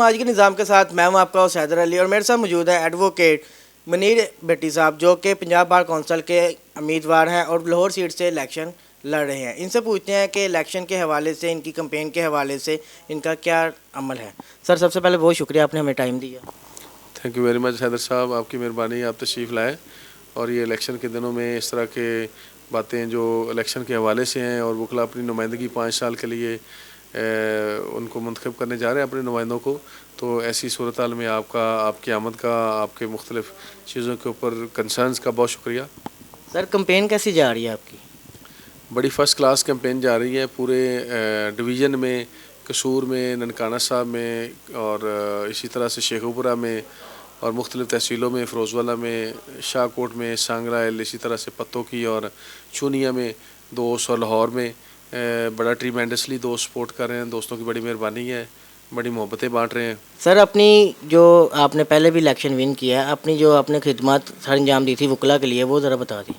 आज के निज़ाम के साथ मैं हूं आपका होस्ट हैदर अली और मेरे साथ मौजूद है एडवोकेट मुनीर भट्टी साहब जो कि पंजाब बार कौंसल के उम्मीदवार हैं और लाहौर सीट से इलेक्शन लड़ रहे हैं। इनसे पूछते हैं कि इलेक्शन के हवाले से, इनकी कैंपेन के हवाले से इनका क्या अमल है। सर, सबसे पहले बहुत शुक्रिया, आपने हमें टाइम दिया। Thank you very much Haider साहब, आपकी मेहरबानी, आप तशरीफ़ लाए। और ये इलेक्शन के दिनों में इस तरह के बातें जो इलेक्शन के हवाले से हैं और वकला अपनी नुमाइंदगी 5 साल के लिए उनको मुंतखब करने जा रहे हैं अपने नुमाइंदों को, तो ऐसी सूरत हाल में आपकी आमद का, आपके मुख्तलिफ़ चीज़ों के ऊपर कंसर्न्स का बहुत शुक्रिया। सर, कैंपेन कैसी जा रही है आपकी? बड़ी फ़र्स्ट क्लास कैंपेन जा रही है पूरे डिवीज़न में, कसूर में, ननकाना साहब में और इसी तरह से शेखुपुरा में और मुख्तलिफ़ तहसीलों में, फ़िरोज़वाला में, शाहकोट में, सांगराइल, इसी तरह से पत्तों की और चूनिया में दोस्त और लाहौर में बड़ा ट्रीमेंडसली दोस्त सपोर्ट कर रहे हैं। दोस्तों की बड़ी मेहरबानी है, बड़ी मोहब्बतें बांट रहे हैं। सर, अपनी जो आपने पहले भी इलेक्शन विन किया है, अपनी जो आपने खिदमत सर अंजाम दी थी वकला के लिए, वो ज़रा बता दी।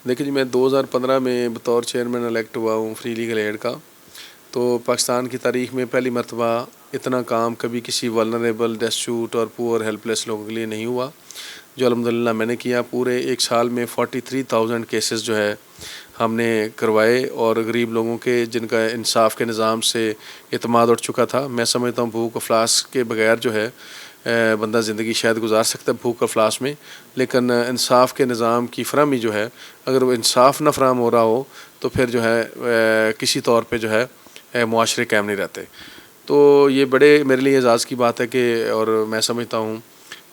देखिए जी, मैं 2015 में बतौर चेयरमैन इलेक्ट हुआ हूँ फ्री लीगल एड का। तो पाकिस्तान की तारीख़ में पहली मरतबा इतना काम कभी किसी वल्नरेबल, डेस्टिट्यूट और पुअर हेल्पलेस लोगों के लिए नहीं हुआ, जो अल्हम्दुलिल्लाह मैंने किया। पूरे एक साल में 43,000 केसेस जो है हमने करवाए और गरीब लोगों के जिनका इंसाफ के निज़ाम से एतमाद उठ चुका था। मैं समझता हूँ भूख अफलास के बगैर जो है बंदा ज़िंदगी शायद गुजार सकता है भूख अफलास में, लेकिन इंसाफ के निज़ाम की फरहमी जो है, अगर वो इंसाफ ना फराम हो रहा हो तो फिर जो है किसी तौर पे जो है मुआशरे कायम नहीं रहते। तो ये बड़े मेरे लिए एजाज़ की बात है कि, और मैं समझता हूँ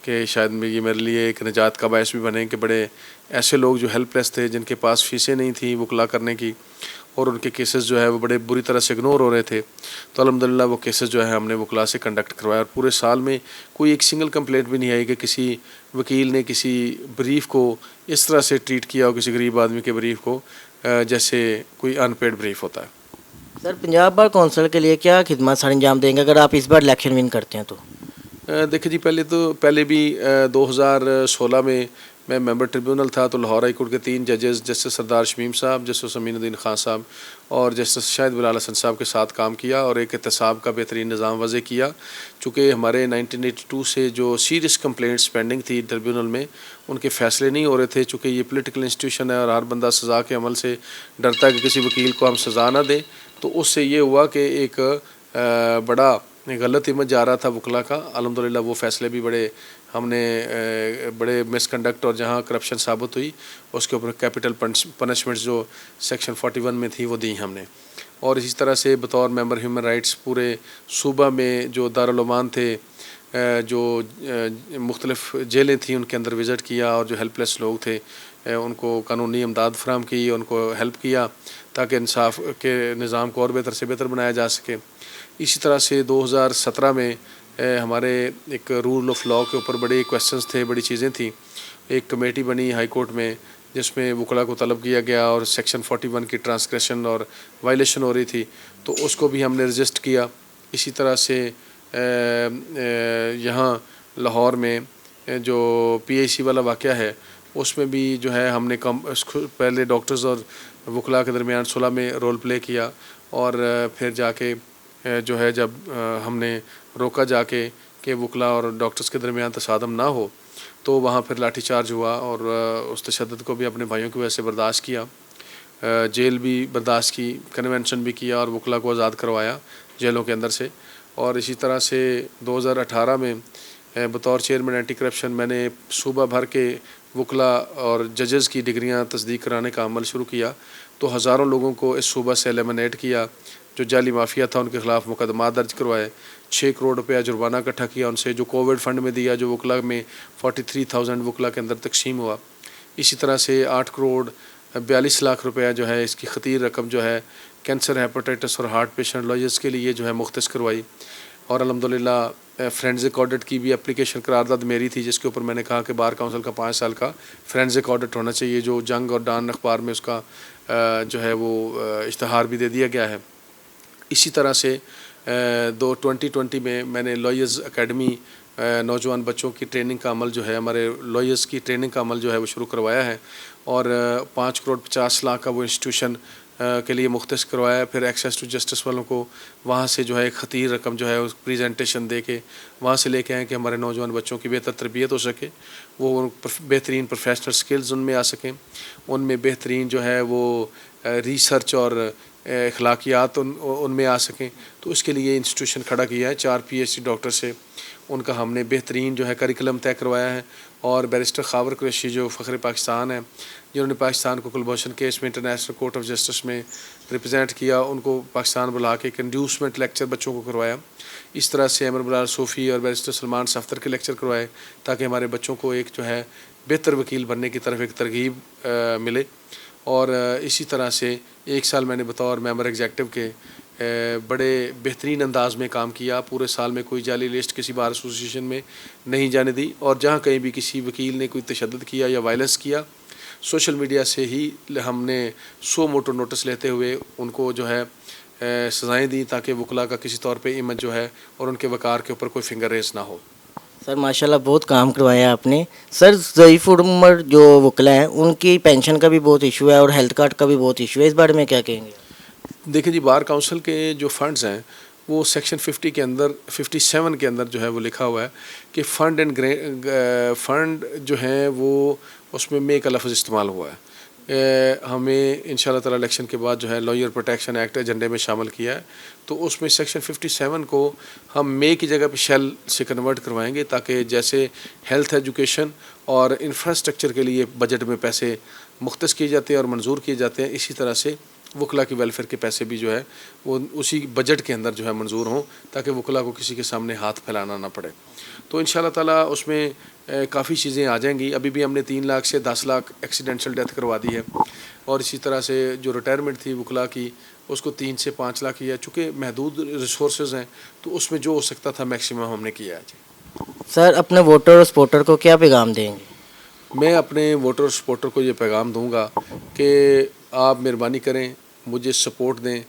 कि शायद ये मेरे लिए एक निजात का बायस भी बने कि बड़े ऐसे लोग जो हेल्पलेस थे, जिनके पास फ़ीसें नहीं थी वकला करने की और उनके केसेस जो है वो बड़े बुरी तरह से इग्नोर हो रहे थे, तो अल्हम्दुलिल्लाह वो केसेस जो है हमने वकला से कंडक्ट करवाया और पूरे साल में कोई एक सिंगल कंप्लेंट भी नहीं आई कि किसी वकील ने किसी ब्रीफ को इस तरह से ट्रीट किया हो, किसी गरीब आदमी के ब्रीफ को जैसे कोई अनपेड ब्रीफ होता है। सर, पंजाब बार कौंसल के लिए क्या खिदमत सर अंजाम देंगे अगर आप इस बार इलेक्शन विन करते हैं तो? देखिए जी, पहले भी 2016 में मैं मेंबर ट्रिब्यूनल था, तो लाहौर हाई कोर्ट के 3 जजेस, जस्टिस सरदार शमीम साहब, जस्टिस अमीनुद्दीन खान साहब और जस्टिस शाहिद बिलाल हसन साहब के साथ काम किया और एक एहतसाब का बेहतरीन निज़ाम वज़े किया। चूँकि हमारे 1982 से जो सीरियस कंप्लेंट्स पेंडिंग थी ट्रिब्यूनल में, उनके फ़ैसले नहीं हो रहे थे। चूँकि ये पॉलिटिकल इंस्टीट्यूशन है और हर बंदा सज़ा के अमल से डरता है कि किसी वकील को हम सज़ा ना दें, तो उससे ये हुआ कि एक बड़ा गलत इमेज जा रहा था वकला का। अल्हम्दुलिल्लाह वो फ़ैसले भी बड़े मिसकंडक्ट और जहाँ करप्शन साबित हुई उसके ऊपर कैपिटल पनिशमेंट्स जो सेक्शन 41 में थी वो दी हमने। और इसी तरह से बतौर मेंबर ह्यूमन राइट्स पूरे सूबा में जो दारुल अमान थे, जो मुख्तलिफ़ जेलें थी, उनके अंदर विज़िट किया और जो हेल्पलेस लोग थे उनको कानूनी इमदाद फराहम की, उनको हेल्प किया ताकि इंसाफ के निज़ाम को और बेहतर से बेहतर बनाया जा सके। इसी तरह से 2017 में हमारे एक रूल ऑफ लॉ के ऊपर बड़े क्वेश्चंस थे, बड़ी चीज़ें थी। एक कमेटी बनी हाई कोर्ट में जिसमें वकला को तलब किया गया और सेक्शन 41 की ट्रांसग्रेशन और वायलेशन हो रही थी, तो उसको भी हमने रजिस्ट किया। इसी तरह से यहाँ लाहौर में जो PIC वाला वाक़या है उसमें भी जो है हमने पहले डॉक्टर्स और वकला के दरमियान सुलह में रोल प्ले किया और फिर जाके जो है जब हमने रोका जाके कि वकला और डॉक्टर्स के दरमियान तसादम ना हो, तो वहाँ फिर लाठी चार्ज हुआ और उस तशद्दुद को भी अपने भाइयों की वजह से बर्दाश्त किया, जेल भी बर्दाश्त की, कन्वेंशन भी किया और वकला को आज़ाद करवाया जेलों के अंदर से। और इसी तरह से 2018 में बतौर चेयरमैन एंटी करप्शन मैंने सूबा भर के वकला और जजेस की डिग्रियां तस्दीक कराने का अमल शुरू किया, तो हज़ारों लोगों को इस सूबा से एलिमिनेट किया। जो जाली माफिया था उनके ख़िलाफ़ मुकदमा दर्ज करवाए, 6 करोड़ रुपया जुर्माना इकट्ठा किया उनसे, जो कोविड फ़ंड में दिया, जो वकला में 43,000 वकला के अंदर तकसीम हुआ। इसी तरह से 8 करोड़ 42 लाख रुपया जो है इसकी ख़तीर रकम जो है कैंसर, हेपेटाइटिस और हार्ट पेशेंट लॉयर्स के लिए जो है मुख्तस करवाई। और अल्हम्दुलिल्लाह फोरेंसिक ऑडिट की भी एप्लीकेशन करारदाद मेरी थी, जिसके ऊपर मैंने कहा कि बार काउंसिल का 5 साल का फोरेंसिक ऑडिट होना चाहिए, जो जंग और डान अखबार में उसका जो है वो इश्तहार भी दे दिया गया है। इसी तरह से 2020 में मैंने लॉयर्स अकेडमी नौजवान बच्चों की ट्रेनिंग का अमल जो है, हमारे लॉयर्स की ट्रेनिंग का अमल जो है वो शुरू करवाया है और 5 करोड़ 50 लाख का वो इंस्टीट्यूशन के लिए मुख्तस करवाया। फिर एक्सेस टू जस्टिस वालों को वहाँ से जो है एक खतीर रकम जो है उस प्रेजेंटेशन दे के वहाँ से लेके आएँ कि हमारे नौजवान बच्चों की बेहतर तरबियत हो सके, वो बेहतरीन प्रोफेशनल स्किल्स उनमें आ सकें, उनमें बेहतरीन जो है वो रिसर्च और अखलाकियात उनमें आ सकें। तो उसके लिए इंस्टीट्यूशन खड़ा किया है। 4 PhD डॉक्टर से उनका हमने बेहतरीन जो है करिकुलम तय करवाया है। और बैरिस्टर खावर कुरैशी जो फ़ख्र पाकिस्तान है, जिन्होंने पाकिस्तान को कुलभूषण केस में इंटरनेशनल कोर्ट ऑफ जस्टिस में रिप्रेजेंट किया, उनको पाकिस्तान बुला के एक इंड्यूसमेंट लेक्चर बच्चों को करवाया। इस तरह से अमर बलाल सूफ़ी और बैरिस्टर सलमान सफ्तर के लेक्चर करवाए ताकि हमारे बच्चों को एक जो है बेहतर वकील बनने की तरफ एक तरगीब मिले। और इसी तरह से 1 साल मैंने बतौर मेंबर एग्जेक्टिव के बड़े बेहतरीन अंदाज में काम किया। पूरे साल में कोई जाली लिस्ट किसी बार एसोसिएशन में नहीं जाने दी, और जहाँ कहीं भी किसी वकील ने कोई तशद्दुद किया या वायलेंस किया, सोशल मीडिया से ही हमने 100 मोटो नोटिस लेते हुए उनको जो है सज़ाएँ दी ताकि वकला का किसी तौर पे इमेज जो है और उनके वकार के ऊपर कोई फिंगर रेस ना हो। सर माशाल्लाह बहुत काम करवाया आपने। सर ज़ईफ़ उम्र जो वकला हैं उनकी पेंशन का भी बहुत इशू है और हेल्थ कार्ड का भी बहुत इशू है, इस बारे में क्या कहेंगे? देखिए जी, बार काउंसिल के जो फ़ंड्स हैं वो सेक्शन 50 के अंदर 57 के अंदर जो है वो लिखा हुआ है कि फ़ंड जो हैं वो उसमें मे का लफ्ज़ इस्तेमाल हुआ है। हमें इंशाल्लाह ताला इलेक्शन के बाद जो है लॉयर प्रोटेक्शन एक्ट एजेंडे में शामिल किया है, तो उसमें सेक्शन 57 को हम मे की जगह पे शेल से कन्वर्ट करवाएंगे ताकि जैसे हेल्थ एजुकेशन और इंफ्रास्ट्रक्चर के लिए बजट में पैसे मुख्तस किए जाते हैं और मंजूर किए जाते हैं, इसी तरह से वकला की वेलफेयर के पैसे भी जो है वो उसी बजट के अंदर जो है मंजूर हों ताकि वकला को किसी के सामने हाथ फैलाना ना पड़े। तो इंशाल्लाह ताला उसमें काफ़ी चीज़ें आ जाएंगी। अभी भी हमने 3 लाख से 10 लाख एक्सीडेंटल डेथ करवा दी है, और इसी तरह से जो रिटायरमेंट थी वकला की उसको 3 से 5 लाख किया। चूँकि महदूद रिसोर्स हैं तो उसमें जो हो सकता था मैक्सिमम हमने किया है जी। सर अपने वोटर और सपोर्टर को क्या पैगाम देंगे? मैं अपने वोटर और सपोर्टर को ये पैगाम दूंगा कि आप मेहरबानी करें, मुझे सपोर्ट दें।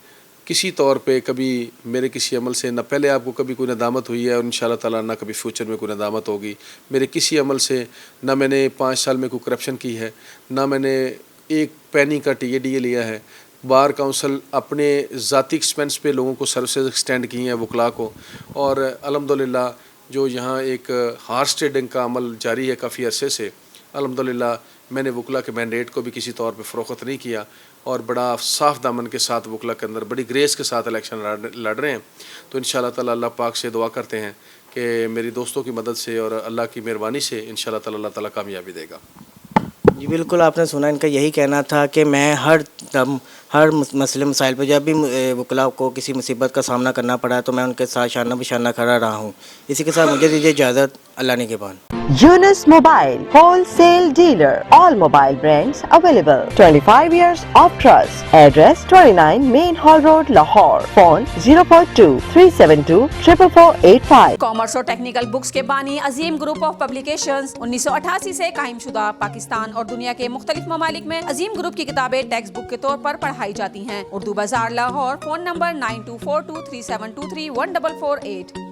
किसी तौर पे कभी मेरे किसी अमल से न पहले आपको कभी कोई नदामत हुई है और इंशाल्लाह ताला ना कभी फ्यूचर में कोई नदामत होगी। मेरे किसी अमल से ना मैंने 5 साल में कोई करप्शन की है, ना मैंने एक पैनी का TADA लिया है। बार काउंसिल अपने ज़ाती एक्सपेंस पे लोगों को सर्विसेज एक्सटेंड की हैं वकला को, और अल्हम्दुलिल्लाह जो यहाँ एक हार्स ट्रेडिंग का अमल जारी है काफ़ी अरसे से, अल्हम्दुलिल्लाह मैंने वकला के मैंडेट को भी किसी तौर पे फ़रोख्त नहीं किया और बड़ा साफ़ दामन के साथ वकला के अंदर बड़ी ग्रेस के साथ इलेक्शन लड़ रहे हैं। तो इंशाल्लाह ताला अल्लाह पाक से दुआ करते हैं कि मेरी दोस्तों की मदद से और अल्लाह की मेहरबानी से इंशाल्लाह ताला अल्लाह ताला कामयाबी देगा। जी बिल्कुल, आपने सुना इनका यही कहना था कि मैं हर दम हर मसले मसाइल पर जब भी वकला को किसी मुसीबत का सामना करना पड़ा तो मैं उनके साथ शाना बशाना खड़ा रहा हूँ। इसी के साथ मुझे दीजिए इजाज़त, अल्लाह निगहबान। Yunus Mobile, wholesale dealer, all mobile brands available. 25 years of trust. Address 29 Main Hall Road, Lahore. Phone 042 372 44485. Commerce और टेक्निकल बुक्स के बानी अजीम ग्रुप ऑफ पब्लिकेशंस 1988 से कायम शुदा पाकिस्तान और दुनिया के मुख्तलिफ ममालिक में अजीम ग्रुप की किताबें टेक्स्ट बुक के तौर पर पढ़ाई जाती हैं। उर्दू बाजार लाहौर। Phone number 924237231448।